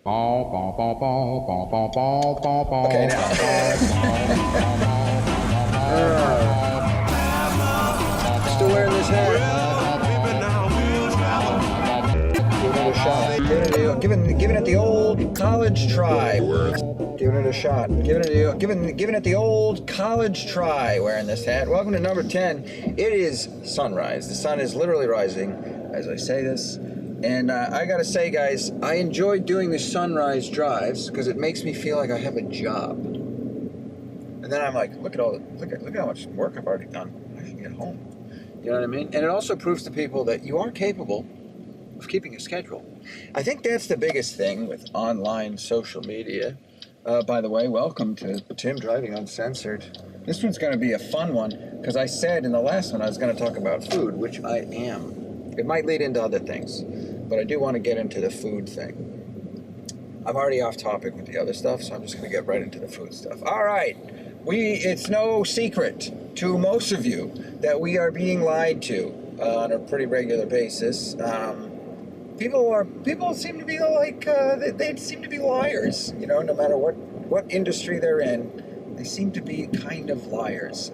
Okay, now. Still wearing this hat. Giving it a shot. Giving it the old college try. Giving it a shot. Giving it the old college try. Wearing this hat. Welcome to number 10. It is sunrise. The sun is literally rising as I say this. And I gotta say, guys, I enjoy doing the sunrise drives because it makes me feel like I have a job. And then I'm like, look at how much work I've already done. I should get home. You know what I mean? And it also proves to people that you are capable of keeping a schedule. I think that's the biggest thing with online social media. By the way, welcome to Tim Driving Uncensored. This one's going to be a fun one because I said in the last one I was going to talk about food, which I am. It might lead into other things, but I do want to get into the food thing. I'm already off topic with the other stuff, so I'm just going to get right into the food stuff. All right. It's no secret to most of you that we are being lied to on a pretty regular basis. People seem to be like, they seem to be liars, you know, no matter what industry they're in, they seem to be kind of liars.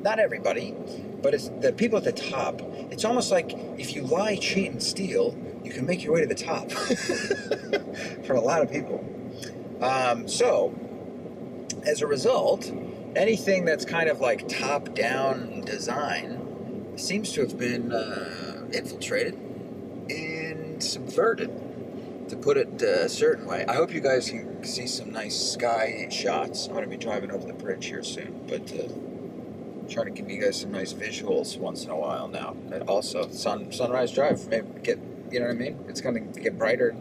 Not everybody, but it's the people at the top. It's almost like if you lie, cheat, and steal, you can make your way to the top for a lot of people. So, as a result, anything that's kind of like top-down design seems to have been infiltrated and subverted, to put it a certain way. I hope you guys can see some nice sky shots. I'm going to be driving over the bridge here soon, but trying to give you guys some nice visuals once in a while now. And also, sunrise drive, maybe get, you know what I mean? It's going to get brighter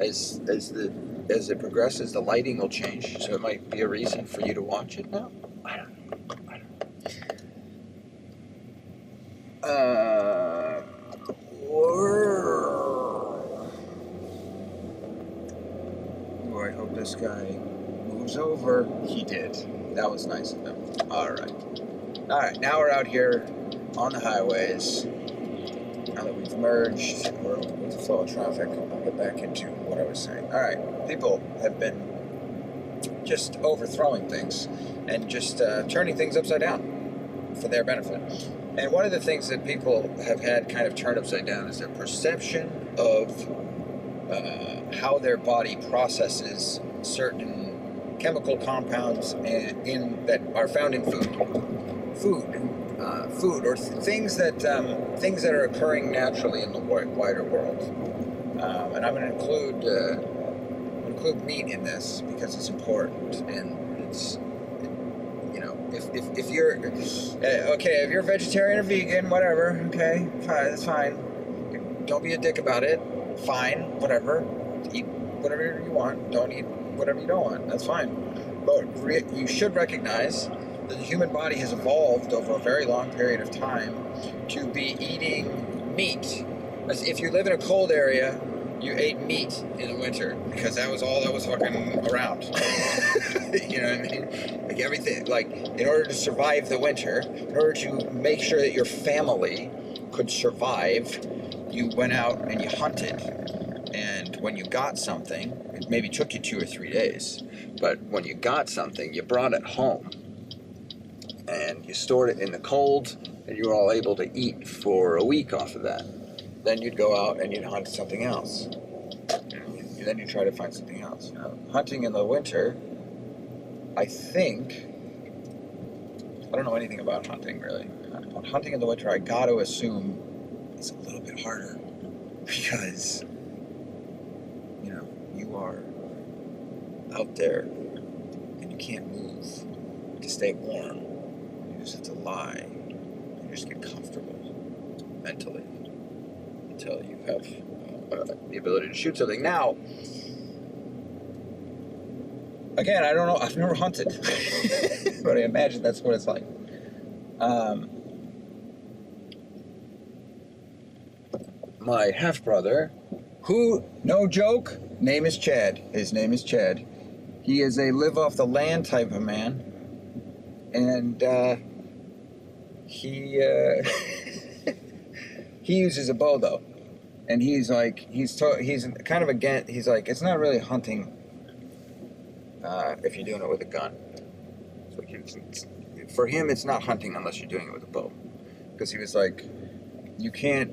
as it progresses. The lighting will change, so it might be a reason for you to watch it now. I don't know. I hope this guy moves over. He did. That was nice of him. All right. Now we're out here on the highways. Now that we've merged, we're with the flow of traffic. I'll get back into what I was saying. All right. People have been just overthrowing things and just turning things upside down for their benefit. And one of the things that people have had kind of turned upside down is their perception of how their body processes certain chemical compounds that are found in food, or things that are occurring naturally in the wider world. And I'm going to include meat in this because it's important, and it's, you know, if you're if you're a vegetarian or vegan, whatever, okay, fine, that's fine. Don't be a dick about it. Fine, whatever. Eat whatever you want. Don't eat whatever you don't want. That's fine. But you should recognize that the human body has evolved over a very long period of time to be eating meat. As if you live in a cold area, you ate meat in the winter because that was all that was fucking around. You know what I mean? Like everything, like in order to survive the winter, in order to make sure that your family could survive, you went out and you hunted. And when you got something, it maybe took you 2 or 3 days, but when you got something, you brought it home and you stored it in the cold, and you were all able to eat for a week off of that. Then you'd go out and you'd hunt something else. And then you try to find something else. You know? Hunting in the winter, I don't know anything about hunting really. Hunting in the winter, I got to assume it's a little bit harder because, you know, you are out there and you can't move to stay warm. You just have to lie. You just get comfortable mentally until you have the ability to shoot something. Now, again, I don't know. I've never hunted, but I imagine that's what it's like. My half-brother, who, no joke, name is Chad. His name is Chad. He is a live-off-the-land type of man. And he he uses a bow, though. And he's like, he's kind of against, he's like, it's not really hunting if you're doing it with a gun. So for him, it's not hunting unless you're doing it with a bow. Because he was like, you can't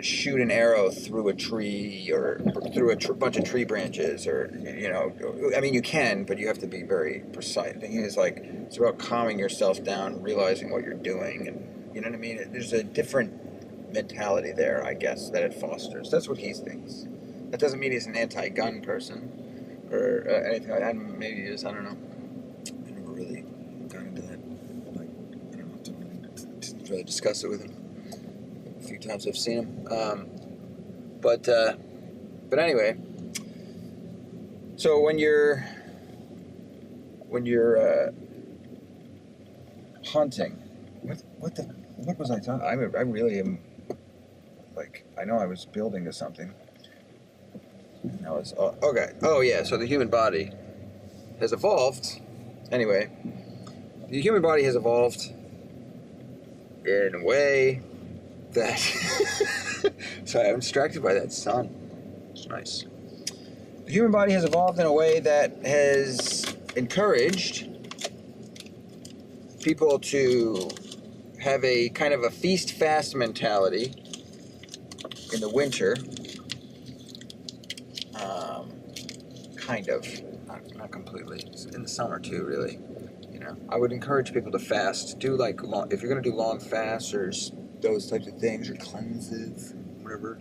shoot an arrow through a tree or through a bunch of tree branches, or, you know, I mean, you can, but you have to be very precise. And he was like, it's about calming yourself down, realizing what you're doing, and you know what I mean? There's a different mentality there, I guess, that it fosters. That's what he thinks. That doesn't mean he's an anti-gun person or anything like that. Maybe he is, I don't know. I never really got into that. Like, I don't know, to really discuss it with him. A few times I've seen him, but anyway. So when you're hunting, what was I talking? I really am, like, I know I was building to something. And I was okay. Oh yeah. So the human body has evolved. Anyway, the human body has evolved in a way that sorry, I'm distracted by that sun. It's nice. The human body has evolved in a way that has encouraged people to have a kind of a feast-fast mentality in the winter. Kind of, not completely. In the summer too, really. You know, I would encourage people to fast. Do like if you're going to do long fasts or those types of things, or cleanses, whatever.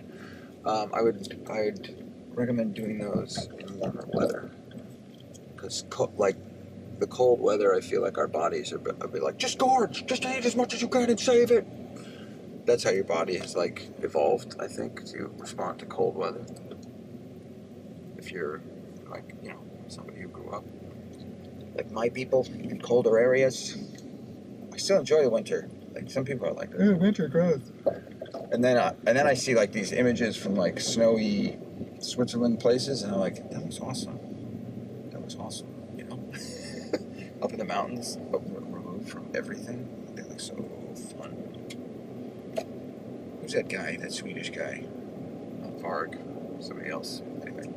I'd recommend doing those in warmer weather, because like the cold weather, I feel like our bodies are a bit like, just gorge, just eat as much as you can and save it. That's how your body has like evolved, I think, to respond to cold weather. If you're like, you know, somebody who grew up like my people in colder areas, I still enjoy the winter. Like some people are like, oh, winter growth. And then I see like these images from like snowy Switzerland places, and I'm like, that was awesome. That was awesome, you know. Up in the mountains, but removed from everything. They look so fun. Who's that guy? That Swedish guy? Not Varg. Somebody else. Anyway,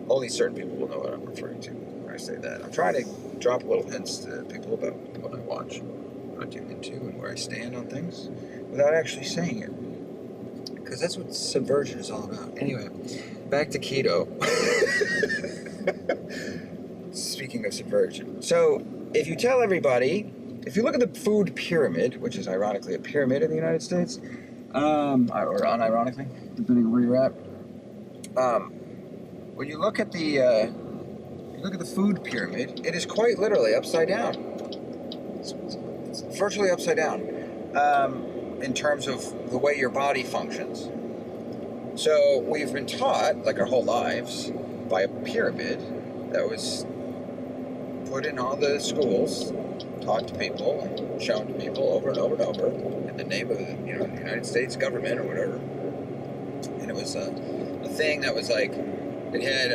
only certain people will know what I'm referring to when I say that. I'm trying to drop little hints to people about what I watch, what I tune into, and where I stand on things, without actually saying it. Because that's what subversion is all about. Anyway, back to keto. Speaking of subversion. So, if you tell everybody, if you look at the food pyramid, which is ironically a pyramid in the United States, or unironically, depending on where you're at, when you look at the food pyramid, it is quite literally upside down. It's virtually upside down. In terms of the way your body functions. So we've been taught, like our whole lives, by a pyramid that was put in all the schools, taught to people, and shown to people over and over and over, in the name of the United States government or whatever. And it was a thing that was like, it had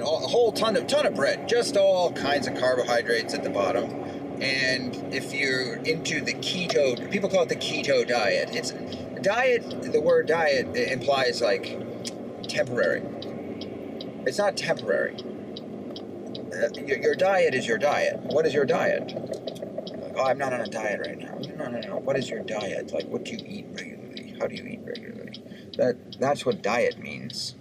a whole ton of bread, just all kinds of carbohydrates at the bottom. And if you're into the keto, people call it the keto diet. It's diet. The word diet implies like temporary. It's not temporary. Your diet is your diet. What is your diet? Like, oh, I'm not on a diet right now. No. What is your diet? Like, what do you eat regularly? How do you eat regularly? That's what diet means.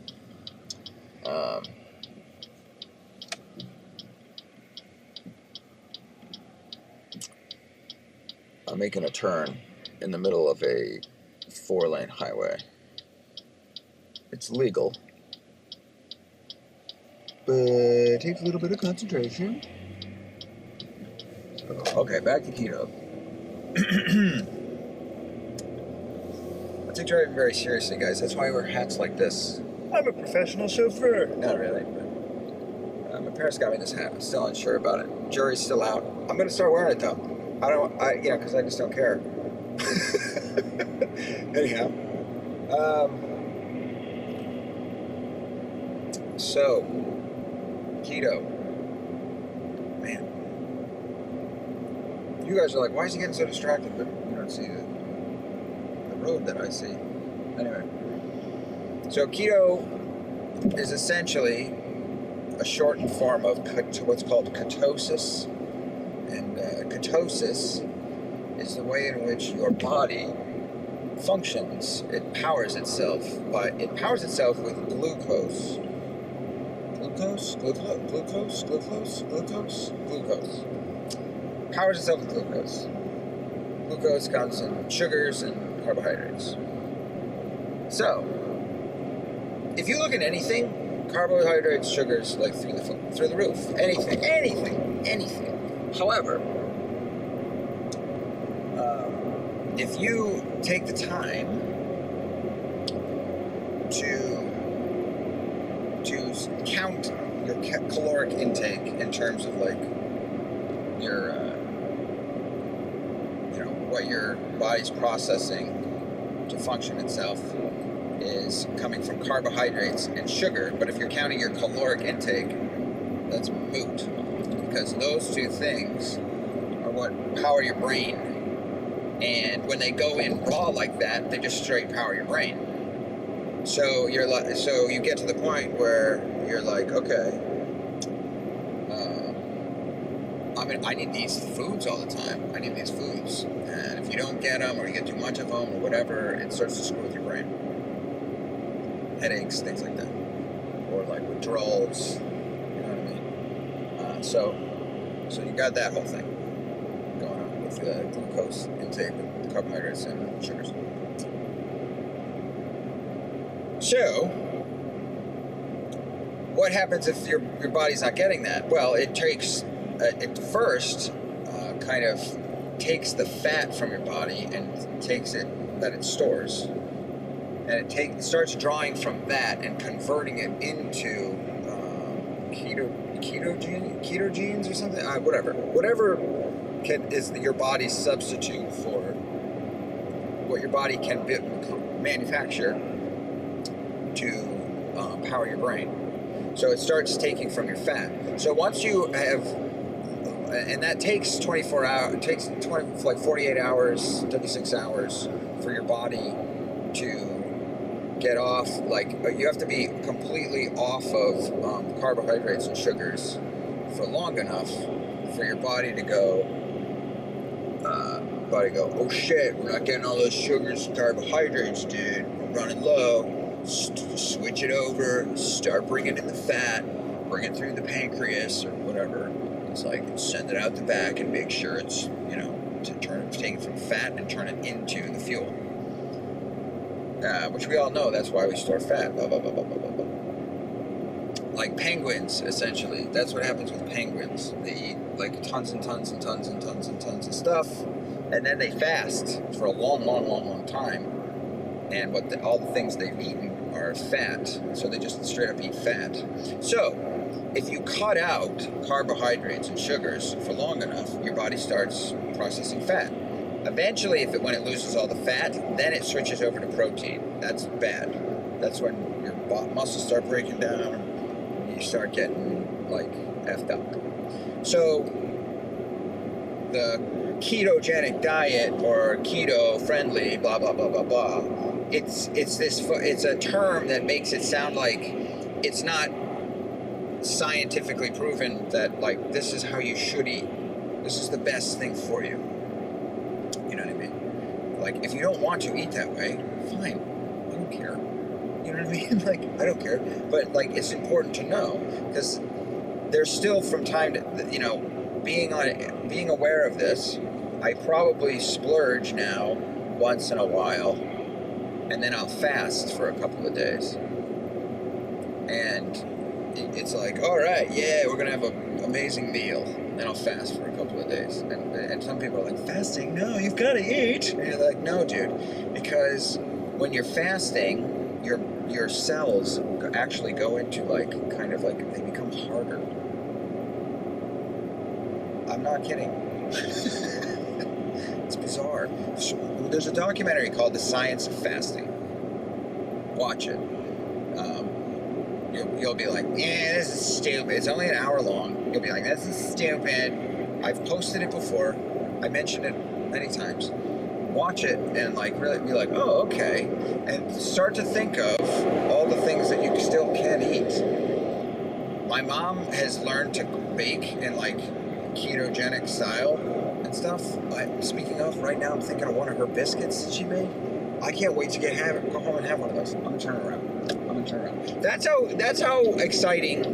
I'm making a turn in the middle of a 4-lane highway. It's legal, but it takes a little bit of concentration. So, okay, back to keto. I take driving very seriously, guys. That's why I wear hats like this. I'm a professional chauffeur. Not really, but my parents got me this hat. I'm still unsure about it. Jury's still out. I'm gonna start wearing it though. Because I just don't care. Anyhow, so keto, man. You guys are like, why is he getting so distracted? But you don't see the road that I see. Anyway, so keto is essentially a shortened form of what's called ketosis. And ketosis is the way in which your body functions. It powers itself with glucose. Glucose. Powers itself with glucose. Glucose comes in sugars and carbohydrates. So, if you look at anything, carbohydrates, sugars, like through the roof. Anything. However, if you take the time to count your caloric intake in terms of like your, what your body's processing to function itself is coming from carbohydrates and sugar, but if you're counting your caloric intake, that's moot, because those two things are what power your brain, and when they go in raw like that, they just straight power your brain. So you get to the point where you're like, okay, I need these foods all the time. I need these foods, and if you don't get them, or you get too much of them, or whatever, it starts to screw with your brain. Headaches, things like that, or like withdrawals. You know what I mean? So you got that whole thing going on with glucose intake, with carbohydrates and sugars. So, what happens if your body's not getting that? Well, it takes it first kind of takes the fat from your body and takes it that it stores, and it starts drawing from that and converting it into ketogenes or something. Whatever is your body's substitute for what your body can manufacture to power your brain. So it starts taking from your fat. So once you have, and that takes 24 hours, it takes 48 hours, 36 hours for your body to get off. Like, you have to be completely off of carbohydrates and sugars for long enough for your body to go, oh shit, we're not getting all those sugars and carbohydrates, dude. We're running low. Switch it over, start bringing in the fat, bring it through the pancreas or whatever. It's like, send it out the back and make sure it's, take it from fat and turn it into the fuel. Which we all know, that's why we store fat, blah, blah, blah, blah, blah, blah, blah. Like penguins, essentially. That's what happens with penguins. They eat like tons and tons and tons and tons and tons of stuff, and then they fast for a long, long, long, long time. And all the things they've eaten are fat, so they just straight up eat fat. So, if you cut out carbohydrates and sugars for long enough, your body starts processing fat. Eventually, when it loses all the fat, then it switches over to protein. That's bad. That's when your muscles start breaking down, and you start getting, effed up. So, the ketogenic diet, or keto-friendly, blah, blah, blah, blah, blah, it's a term that makes it sound like it's not scientifically proven that, this is how you should eat. This is the best thing for you. You know what I mean? If you don't want to eat that way, fine. I don't care. You know what I mean? I don't care. But, it's important to know, because there's still, from time to, being aware of this, I probably splurge now once in a while, and then I'll fast for a couple of days. And it's like, all right, yeah, we're going to have an amazing meal. And then I'll fast for a couple of days. And some people are like, fasting? No, you've got to eat. And you're like, no, dude. Because when you're fasting, your cells actually go into, they become harder. I'm not kidding. It's bizarre. There's a documentary called The Science of Fasting. Watch it. You'll be like, yeah, this is stupid. It's only an hour long. You'll be like, this is stupid. I've posted it before. I mentioned it many times. watch it and like really be like, oh, okay, and start to think of all the things that you still can eat. My mom has learned to bake in like ketogenic style and stuff. Speaking of, right now I'm thinking of one of her biscuits that she made. I can't wait to go home and have one of those. I'm gonna turn around. That's how exciting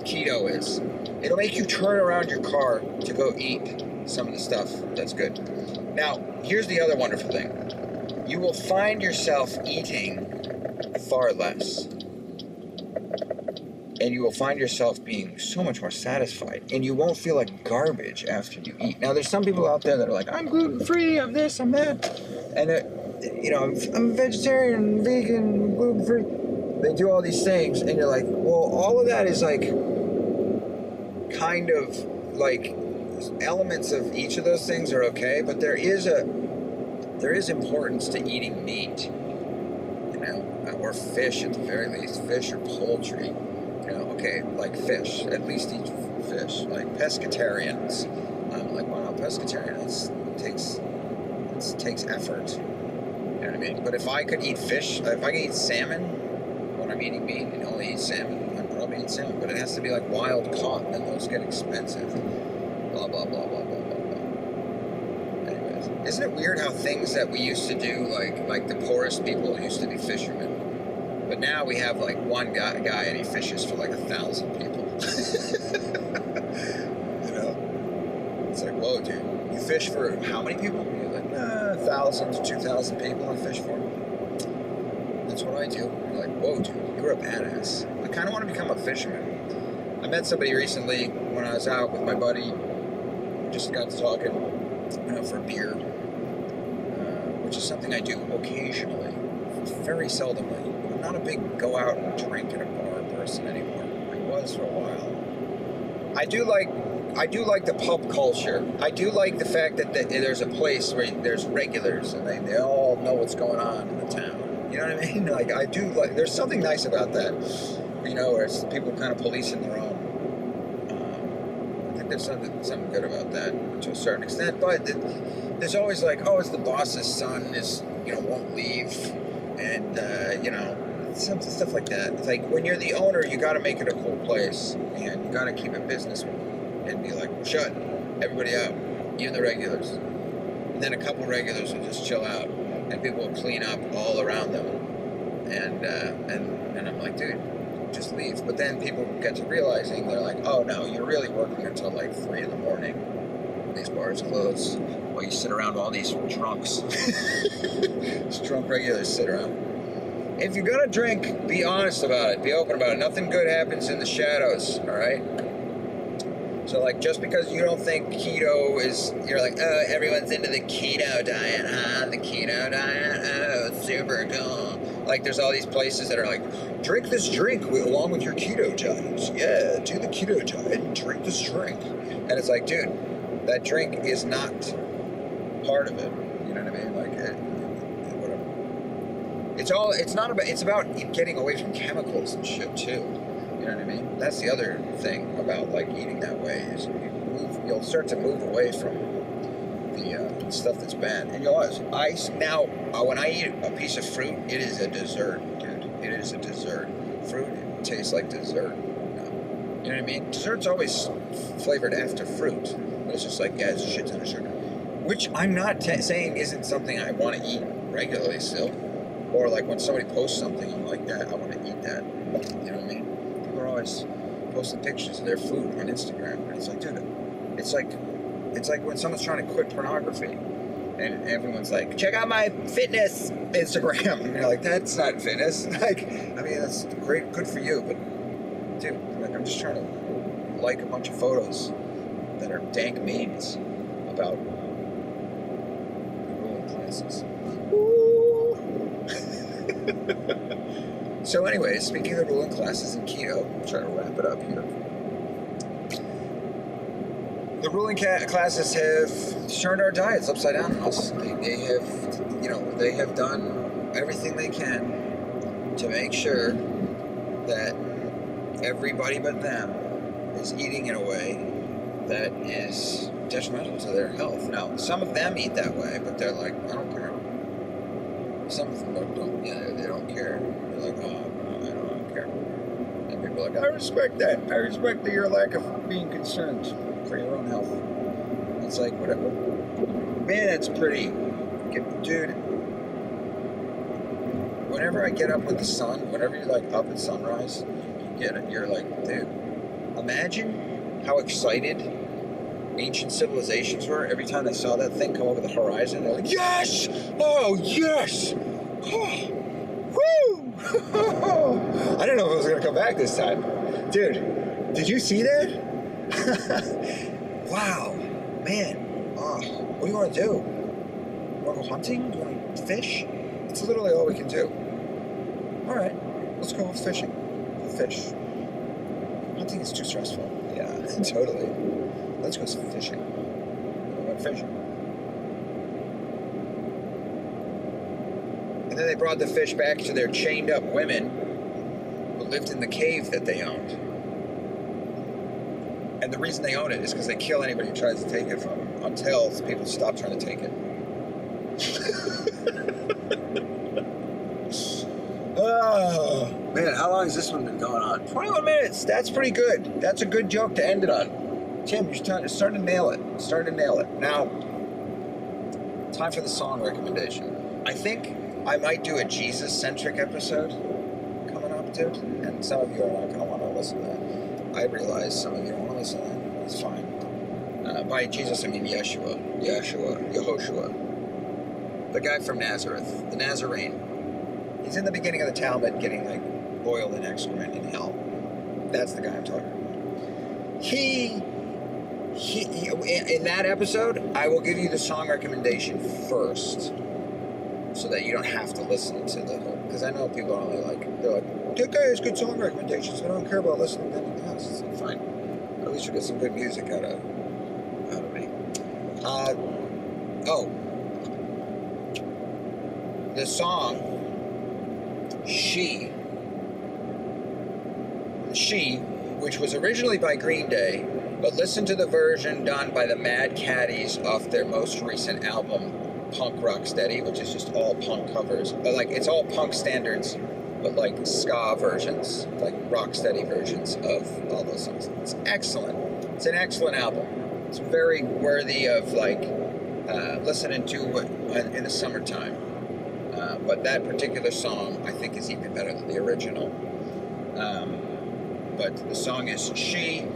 keto is. It'll make you turn around your car to go eat some of the stuff that's good. Now, here's the other wonderful thing. You will find yourself eating far less. And you will find yourself being so much more satisfied. And you won't feel like garbage after you eat. Now, there's some people out there that are like, I'm gluten-free, I'm this, I'm that. And, I'm vegetarian, vegan, gluten-free. They do all these things. And you're like, well, all of that is like, kind of like, elements of each of those things are okay. But there is importance to eating meat. Or fish at the very least. Fish or poultry. Okay, like fish, at least eat fish. Like pescatarians, I'm like, wow, pescatarian, it takes effort. You know what I mean? But if I could eat fish, if I could eat salmon when I'm eating meat and only eat salmon, I'd probably eat salmon. But it has to be like wild caught, and those get expensive. Blah, blah, blah, blah, blah, blah, blah. Anyways, isn't it weird how things that we used to do, like the poorest people used to be fishermen? But now we have like one guy and he fishes for like 1,000 people. It's like, whoa, dude, you fish for how many people? You're like, 1,000 to 2,000 people I fish for. That's what I do. You're like, whoa, dude, you're a badass. I kind of want to become a fisherman. I met somebody recently when I was out with my buddy. We just got to talking, for a beer, which is something I do occasionally, very seldomly. I'm not a big go out and drink at a bar person anymore. I was for a while. I do like the pub culture. I do like the fact that there's a place where there's regulars and they all know what's going on in the town. You know what I mean? Like, I do like, there's something nice about that. Where it's people kind of policing their own. I think there's something good about that to a certain extent. But there's always like, oh, it's the boss's son won't leave. And, some stuff like that. It's like, when you're the owner, you got to make it a cool place. And you got to keep it business and be like, shut everybody out, even the regulars. And then a couple regulars will just chill out. And people will clean up all around them. And I'm like, dude, just leave. But then people get to realizing, they're like, oh, no, you're really working until like 3 in the morning. These bars close. While you sit around all these drunks. These drunk regulars sit around. If you're gonna drink, be honest about it. Be open about it. Nothing good happens in the shadows, all right? So, like, just because you don't think keto is, you're like, oh, everyone's into the keto diet, huh? The keto diet, oh, super cool. Like, there's all these places that are like, drink this drink along with your keto diet. Yeah, do the keto diet and drink this drink. And it's like, dude, that drink is not part of it. You know what I mean? Like, whatever. It's about getting away from chemicals and shit too. You know what I mean? That's the other thing about like eating that way is you'll start to move away from the stuff that's bad. And you'll always, when I eat a piece of fruit, it is a dessert, dude. It is a dessert. Fruit tastes like dessert. You know what I mean? Dessert's always flavored after fruit. But it's just like, yeah, it's a shit ton of sugar. Which I'm not saying isn't something I want to eat regularly still. Or like when somebody posts something, I'm like, that, I want to eat that. You know what I mean? People are always posting pictures of their food on Instagram. And it's like, dude, it's like when someone's trying to quit pornography. And everyone's like, check out my fitness Instagram. And you're like, that's not fitness. Like, I mean, that's great, good for you. But, dude, like, I'm just trying to like a bunch of photos that are dank memes about ruling classes. So anyways, speaking of ruling classes in keto, I'm trying to wrap it up here. The ruling classes have turned our diets upside down on us. They have done everything they can to make sure that everybody but them is eating in a way that is detrimental to their health. Now, some of them eat that way, but they're like, I don't care. Some of them don't they don't care. They're like, oh, I don't care. And people are like, I respect that. I respect your lack of being concerned for your own health. It's like, whatever. Man, it's pretty. Dude, whenever I get up with the sun, whenever you're like up at sunrise, you're like, dude, imagine how excited ancient civilizations were every time they saw that thing come over the horizon. They're like, yes! Oh, yes! Oh, woo! I don't know if it was going to come back this time. Dude, did you see that? Wow. Man. Oh, what do you want to do? You want to go hunting? Do you want to fish? It's literally all we can do. All right. Let's go fishing. Fish. Hunting is too stressful. Yeah, totally. Let's go fishing. We went fishing. And then they brought the fish back to their chained up women who lived in the cave that they owned. And the reason they own it is because they kill anybody who tries to take it from them until people stop trying to take it. Oh, man, how long has this one been going on? 21 minutes. That's pretty good. That's a good joke to end it on. Tim, you're starting to nail it. Starting to nail it. Now, time for the song recommendation. I think I might do a Jesus-centric episode coming up, dude. And some of you are not going to want to listen to that. I realize some of you don't want to listen to that. It's fine. By Jesus, I mean Yeshua, Yehoshua. The guy from Nazareth, the Nazarene. He's in the beginning of the Talmud getting, like, boiled in excrement in hell. That's the guy I'm talking about. He in that episode, I will give you the song recommendation first, so that you don't have to listen to the whole, because I know people are only like, they're like, that guy has good song recommendations, I don't care about listening to anything else. It's like, fine. At least you get some good music out of me. The song She, which was originally by Green Day, but listen to the version done by the Mad Caddies off their most recent album, Punk Rocksteady, which is just all punk covers. But like, it's all punk standards, but like ska versions, like Rocksteady versions of all those songs. It's excellent. It's an excellent album. It's very worthy of like listening to in the summertime. But that particular song, I think, is even better than the original. But the song is She,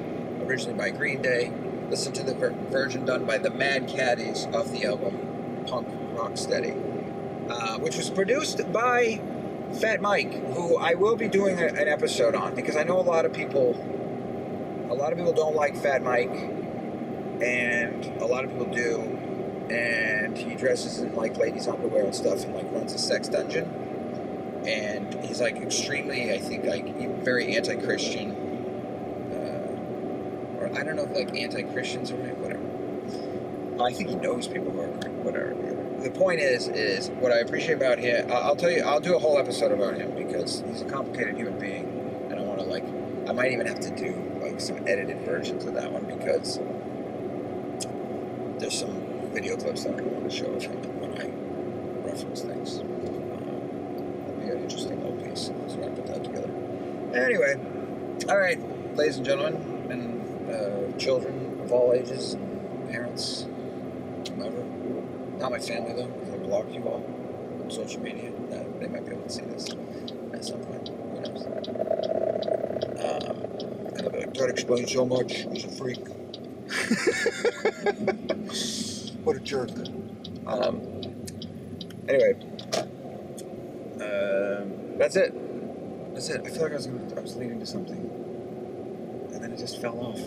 originally by Green Day. Listen to the version done by the Mad Caddies off the album Punk Rocksteady, which was produced by Fat Mike, who I will be doing an episode on, because I know a lot of people don't like Fat Mike, and a lot of people do. And he dresses in like ladies' underwear and stuff, and like runs a sex dungeon. And he's like extremely, I think, like very anti-Christian, or I don't know if like anti-Christians or whatever. I think he knows people who are whatever. The point is what I appreciate about him. I'll tell you, I'll do a whole episode about him because he's a complicated human being, and I want to like, I might even have to do like some edited versions of that one because there's some video clips that I want to show of him when I reference things. It'll be an interesting little piece, so I put that together. Anyway, all right, ladies and gentlemen, and children of all ages, and parents, whomever. Not my family though, because I blocked you all on social media. They might be able to see this at some point. Who knows? And I'll be like, that explains so much. He's a freak. What a jerk. Anyway, that's it. That's it. I feel like I was leading to something, and then it just fell off.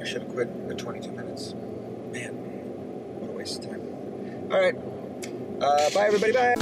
I should have quit at 22 minutes. Man, what a waste of time. All right. Bye, everybody. Bye.